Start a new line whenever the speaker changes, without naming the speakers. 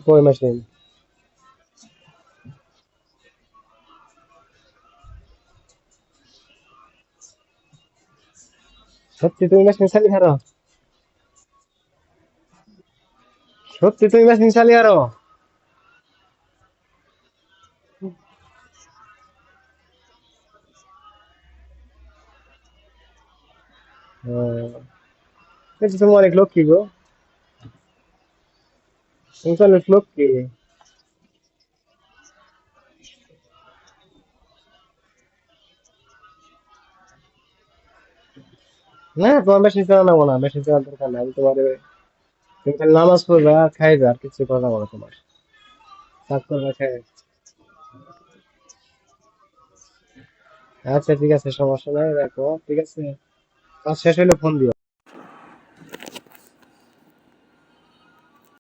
কই মেশিন? সত্যি তুমি মেশিন চালিয়ে হারো? সত্যি তুমি মেশিন চালিয়ে হারো? কিন্তু তুমি অনেক লক্ষ্মী গো। তুমি তো অনেক লক্ষ্মী। না তোমার মেশিন চালানো না, মেশিন চালানোর দরকার নাই। আমি তোমার তুমি খালি নামাজ পড়বা আর খাইবা, আর কিছু করা যাবে না তোমার। কাজ করবা খাই। আচ্ছা ঠিক আছে, সমস্যা নাই, রাখো, ঠিক আছে। কাজ শেষ হলে ফোন দিও।